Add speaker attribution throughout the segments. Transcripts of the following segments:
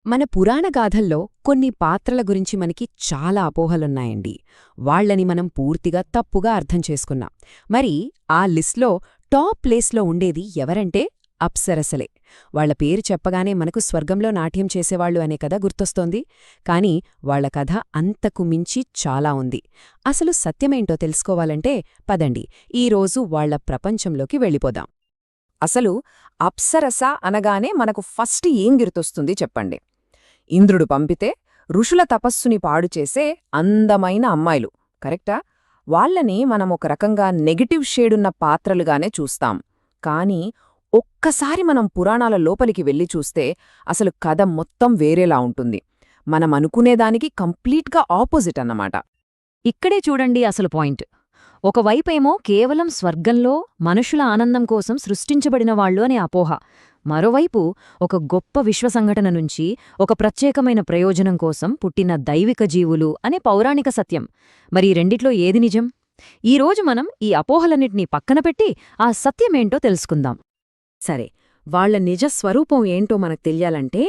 Speaker 1: మన పురాణ గాథల్లో కొన్ని పాత్రల గురించి మనకి చాలా అపోహలున్నాయండి. వాళ్ళని మనం పూర్తిగా తప్పుగా అర్థం చేసుకున్నాం. మరి ఆ లిస్ట్లో టాప్ ప్లేస్లో ఉండేది ఎవరంటే అప్సరసలే. వాళ్ల పేరు చెప్పగానే మనకు స్వర్గంలో నాట్యం చేసేవాళ్లు అనే కథ గుర్తొస్తోంది. కాని వాళ్ల కథ అంతకు మించి చాలా ఉంది. అసలు సత్యమేంటో తెలుసుకోవాలంటే పదండి ఈరోజు వాళ్ల ప్రపంచంలోకి వెళ్ళిపోదాం.
Speaker 2: అసలు అప్సరస అనగానే మనకు ఫస్ట్ ఏం గుర్తొస్తుంది చెప్పండి. ఇంద్రుడు పంపితే ఋషుల తపస్సుని పాడుచేసే అందమైన అమ్మాయిలు, కరెక్టా? వాళ్ళని మనం ఒక రకంగా నెగటివ్ షేడున్న పాత్రలుగానే చూస్తాం. కాని ఒక్కసారి మనం పురాణాల లోపలికి వెళ్ళి చూస్తే అసలు కథ మొత్తం వేరేలా ఉంటుంది. మనం అనుకునేదానికి కంప్లీట్గా ఆపోజిట్ అన్నమాట.
Speaker 3: ఇక్కడే చూడండి అసలు పాయింట్. ఒకవైపేమో కేవలం స్వర్గంలో మనుషుల ఆనందం కోసం సృష్టించబడినవాళ్లు అనే అపోహ, మరోవైపు ఒక గొప్ప విశ్వసంఘటన నుంచి ఒక ప్రత్యేకమైన ప్రయోజనం కోసం పుట్టిన దైవిక జీవులు అనే పౌరాణిక సత్యం. మరి ఈ రెండిట్లో ఏది నిజం? ఈరోజు మనం ఈ అపోహలన్నిటినీ పక్కనపెట్టి ఆ సత్యమేంటో తెలుసుకుందాం.
Speaker 1: సరే, వాళ్ల నిజ స్వరూపం ఏంటో మనకు తెలియాలంటే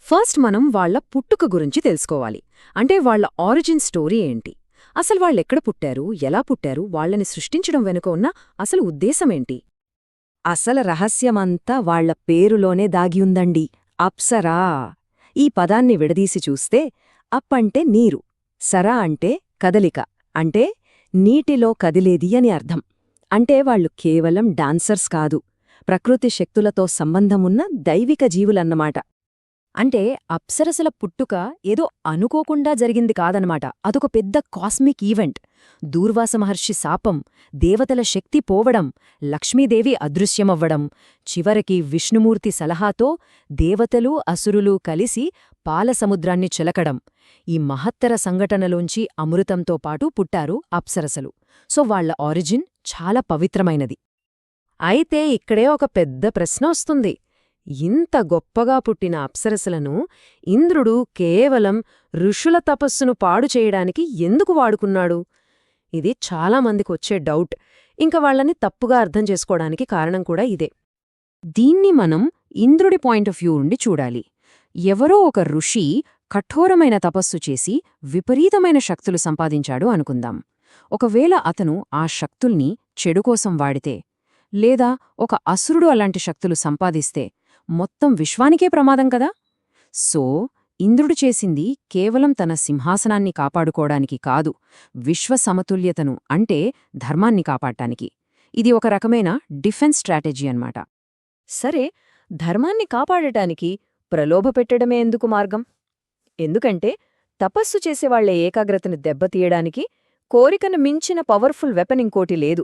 Speaker 1: ఫస్ట్ మనం వాళ్ల పుట్టుక గురించి తెలుసుకోవాలి. అంటే వాళ్ల ఆరిజిన్ స్టోరీ ఏంటి, అసలు వాళ్ళెక్కడ పుట్టారు, ఎలా పుట్టారు, వాళ్లని సృష్టించడం వెనుక ఉన్న అసలు ఉద్దేశమేంటి?
Speaker 3: అసలు రహస్యమంతా వాళ్ల పేరులోనే దాగియుందండి. అప్సరా. ఈ పదాన్ని విడదీసి చూస్తే అప్ అంటే నీరు, సరా అంటే కదలిక, అంటే నీటిలో కదిలేది అని అర్థం. అంటే వాళ్లు కేవలం డాన్సర్స్ కాదు, ప్రకృతి శక్తులతో సంబంధమున్న దైవిక జీవులన్నమాట. అంటే అప్సరసల పుట్టుక ఏదో అనుకోకుండా జరిగింది కాదనమాట, అదొక పెద్ద కాస్మిక్ ఈవెంట్. దూర్వాస మహర్షి శాపం, దేవతల శక్తి పోవడం, లక్ష్మీదేవి అదృశ్యమవ్వడం, చివరికి విష్ణుమూర్తి సలహాతో దేవతలు అసురులు కలిసి పాలసముద్రాన్ని చిలకడం, ఈ మహత్తర సంఘటనలోంచి అమృతంతో పాటు పుట్టారు అప్సరసలు. సో వాళ్ల ఆరిజిన్ చాలా పవిత్రమైనది.
Speaker 1: అయితే ఇక్కడే ఒక పెద్ద ప్రశ్న వస్తుంది. ఇంత గొప్పగా పుట్టిన అప్సరసలను ఇంద్రుడు కేవలం ఋషుల తపస్సును పాడు చేయడానికి ఎందుకు వాడుకున్నాడు? ఇది చాలామందికొచ్చే డౌట్. ఇంక వాళ్లని తప్పుగా అర్థం చేసుకోవడానికి కారణం కూడా ఇదే. దీన్ని మనం ఇంద్రుడి పాయింట్ ఆఫ్ వ్యూ నుండి చూడాలి. ఎవరో ఒక ఋషి కఠోరమైన తపస్సు చేసి విపరీతమైన శక్తులు సంపాదించాడు అనుకుందాం. ఒకవేళ అతను ఆ శక్తుల్ని చెడుకోసం వాడితే, లేదా ఒక అసురుడు అలాంటి శక్తులు సంపాదిస్తే మొత్తం విశ్వానికే ప్రమాదం కదా. సో ఇంద్రుడు చేసింది కేవలం తన సింహాసనాన్ని కాపాడుకోవడానికి కాదు, విశ్వ సమతుల్యతను అంటే ధర్మాన్ని కాపాడటానికి. ఇది ఒక రకమైన డిఫెన్స్ స్ట్రాటజీ అన్నమాట.
Speaker 3: సరే, ధర్మాన్ని కాపాడటానికి ప్రలోభపెట్టడమే ఎందుకు మార్గం? ఎందుకంటే తపస్సు చేసేవాళ్ల ఏకాగ్రతను దెబ్బతీయడానికి కోరికను మించిన పవర్ఫుల్ వెపన్ ఇంకోటి లేదు.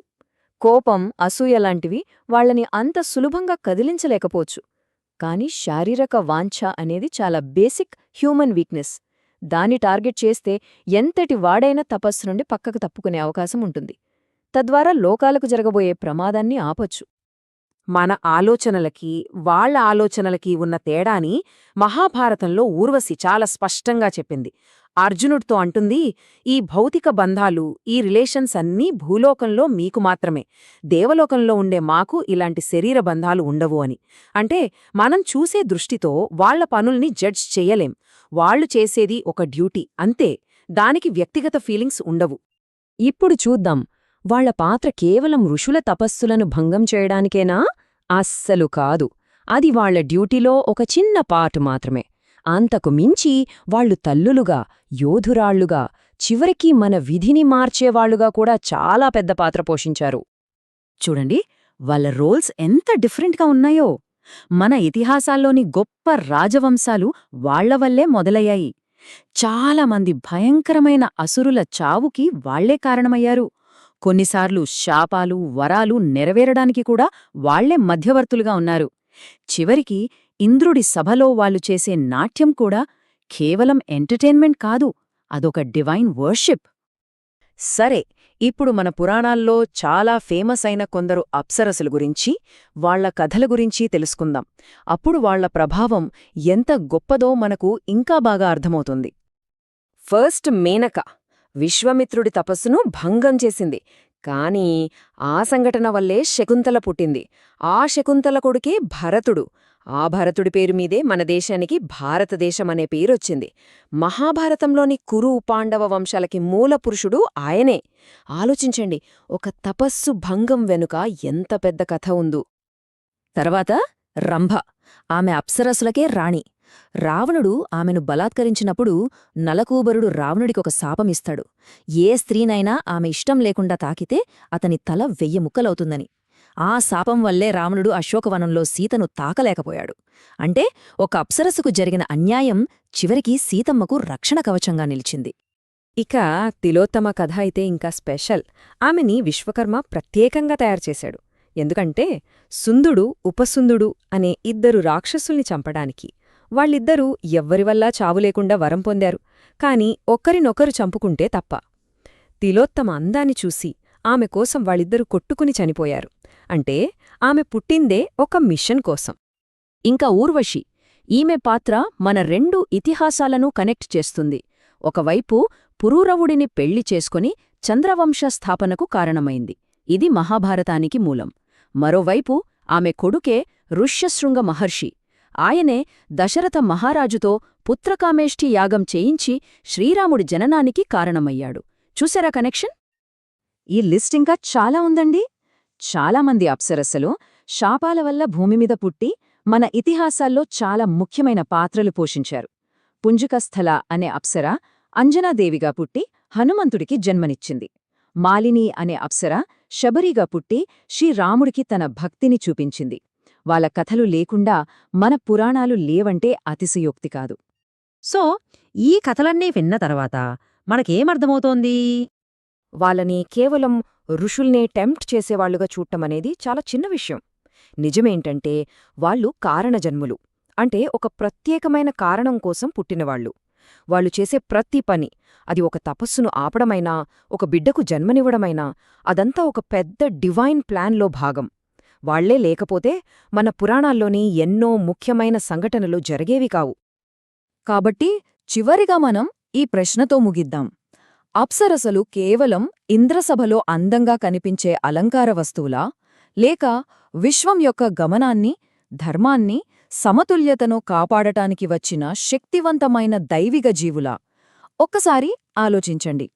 Speaker 3: కోపం, అసూయలాంటివి వాళ్లని అంత సులభంగా కదిలించలేకపోవచ్చు. కాని శారీరక వాంఛ అనేది చాలా బేసిక్ హ్యూమన్ వీక్నెస్. దాన్ని టార్గెట్ చేస్తే ఎంతటి వాడైనా తపస్సు నుండి పక్కకు తప్పుకునే అవకాశం ఉంటుంది. తద్వారా లోకాలకు జరగబోయే ప్రమాదాన్ని ఆపొచ్చు.
Speaker 2: మన ఆలోచనలకి వాళ్ల ఆలోచనలకి ఉన్న తేడాని మహాభారతంలో ఊర్వశి చాలా స్పష్టంగా చెప్పింది. అర్జునుడితో అంటుంది, ఈ భౌతిక బంధాలు, ఈ రిలేషన్స్ అన్నీ భూలోకంలో మీకు మాత్రమే, దేవలోకంలో ఉండే మాకు ఇలాంటి శరీర బంధాలు ఉండవు అని. అంటే మనం చూసే దృష్టితో వాళ్ల పనుల్ని జడ్జ్ చెయ్యలేం. వాళ్లు చేసేది ఒక డ్యూటీ అంతే, దానికి వ్యక్తిగత ఫీలింగ్స్ ఉండవు.
Speaker 3: ఇప్పుడు చూద్దాం, వాళ్ల పాత్ర కేవలం ఋషుల తపస్సులను భంగం చేయడానికేనా? అస్సలు కాదు. అది వాళ్ల డ్యూటీలో ఒక చిన్న పార్ట్ మాత్రమే. అంతకు మించి వాళ్లు తల్లులుగా, యోధురాళ్లుగా, చివరికి మన విధిని మార్చేవాళ్లుగా కూడా చాలా పెద్ద పాత్ర పోషించారు. చూడండి, వాళ్ల రోల్స్ ఎంత డిఫరెంట్గా ఉన్నాయో. మన ఇతిహాసాల్లోని గొప్ప రాజవంశాలు వాళ్లవల్లే మొదలయ్యాయి. చాలామంది భయంకరమైన అసురుల చావుకి వాళ్లే కారణమయ్యారు. కొన్నిసార్లు శాపాలు, వరాలు నెరవేరడానికి కూడా వాళ్లే మధ్యవర్తులుగా ఉన్నారు. చివరికి ఇంద్రుడి సభలో వాళ్లు చేసే నాట్యం కూడా కేవలం ఎంటర్టైన్మెంట్ కాదు, అదొక డివైన్ వర్షిప్.
Speaker 2: సరే, ఇప్పుడు మన పురాణాల్లో చాలా ఫేమస్ అయిన కొందరు అప్సరసుల గురించి, వాళ్ల కథల గురించి తెలుసుకుందాం. అప్పుడు వాళ్ల ప్రభావం ఎంత గొప్పదో మనకు ఇంకా బాగా అర్థమవుతుంది. ఫస్ట్ మేనక విశ్వామిత్రుడి తపస్సును భంగం చేసింది. కాని ఆ సంఘటన వల్లే శకుంతల పుట్టింది. ఆ శకుంతల కొడుకే భరతుడు. ఆ భరతుడి పేరు మీదే మన దేశానికి భారతదేశం అనే పేరొచ్చింది. మహాభారతంలోని కురు పాండవ వంశాలకి మూల పురుషుడు ఆయనే. ఆలోచించండి, ఒక తపస్సు భంగం వెనుక ఎంత పెద్ద కథ ఉందో.
Speaker 3: తర్వాత రంభ. ఆమె అప్సరసులకే రాణి. రావణుడు ఆమెను బలాత్కరించినప్పుడు నలకూబరుడు రావణుడికొక శాపమిస్తాడు. ఏ స్త్రీనైనా ఆమె ఇష్టం లేకుండా తాకితే అతని తల 1000 ముక్కలవుతుందని. ఆ శాపం వల్లే రావణుడు అశోకవనంలో సీతను తాకలేకపోయాడు. అంటే ఒక అప్సరసుకు జరిగిన అన్యాయం చివరికి సీతమ్మకు రక్షణ కవచంగా నిలిచింది.
Speaker 2: ఇక తిలోత్తమ కథ అయితే ఇంకా స్పెషల్. ఆమెని విశ్వకర్మ ప్రత్యేకంగా తయారుచేశాడు. ఎందుకంటే సుందుడు, ఉపసుందుడు అనే 2 రాక్షసుల్ని చంపడానికి. వాళ్ళిద్దరూ ఎవ్వరివల్లా చావులేకుండా వరం పొందారు. కాని ఒకరినొకరు చంపుకుంటే తప్ప. తిలోత్తమ అందాన్ని చూసి ఆమె కోసం వాళ్ళిద్దరూ కొట్టుకుని చనిపోయారు. అంటే ఆమె పుట్టిందే ఒక మిషన్ కోసం.
Speaker 3: ఇంకా ఊర్వశి. ఈమె పాత్ర మన 2 ఇతిహాసాలను కనెక్ట్ చేస్తుంది. ఒకవైపు పురూరవుడిని పెళ్లి చేసుకుని చంద్రవంశ స్థాపనకు కారణమైంది. ఇది మహాభారతానికి మూలం. మరోవైపు ఆమె కొడుకే ఋష్యశృంగ మహర్షి. ఆయనే దశరథ మహారాజుతో పుత్రకామేష్ఠి యాగం చేయించి శ్రీరాముడి జననానికి కారణమయ్యాడు. చూసారా కనెక్షన్?
Speaker 2: ఈ లిస్ట్ ఇంకా చాలా ఉందండి. చాలామంది అప్సరస్సులు శాపాల వల్ల భూమిమీద పుట్టి మన ఇతిహాసాల్లో చాలా ముఖ్యమైన పాత్రలు పోషించారు. పుంజుకస్థల అనే అప్సర అంజనాదేవిగా పుట్టి హనుమంతుడికి జన్మనిచ్చింది. మాలిని అనే అప్సర శబరిగా పుట్టి శ్రీరాముడికి తన భక్తిని చూపించింది. వాళ్ళ కథలు లేకుండా మన పురాణాలు లేవంటే అతిశయోక్తి కాదు.
Speaker 3: సో ఈ కథలన్నీ విన్న తర్వాత మనకేమర్థమవుతోంది?
Speaker 2: వాళ్ళని కేవలం ఋషుల్నే టెంప్ట్ చేసేవాళ్లుగా చూడటమనేది చాలా చిన్న విషయం. నిజమేంటంటే వాళ్ళు కారణజన్ములు. అంటే ఒక ప్రత్యేకమైన కారణం కోసం పుట్టినవాళ్లు. వాళ్ళు చేసే ప్రతి పని, అది ఒక తపస్సును ఆపడమైనా, ఒక బిడ్డకు జన్మనివ్వడమైనా, అదంతా ఒక పెద్ద డివైన్ ప్లాన్లో భాగం. వాళ్లే లేకపోతే మన పురాణాల్లోని ఎన్నో ముఖ్యమైన సంఘటనలు జరిగేవి కావు.
Speaker 3: కాబట్టి చివరిగా మనం ఈ ప్రశ్నతో ముగిద్దాం. అప్సరసలు కేవలం ఇంద్రసభలో అందంగా కనిపించే అలంకార వస్తువులా, లేక విశ్వం యొక్క గమనాన్ని, ధర్మాన్ని, సమతుల్యతను కాపాడటానికి వచ్చిన శక్తివంతమైన దైవిక జీవులా? ఒక్కసారి ఆలోచించండి.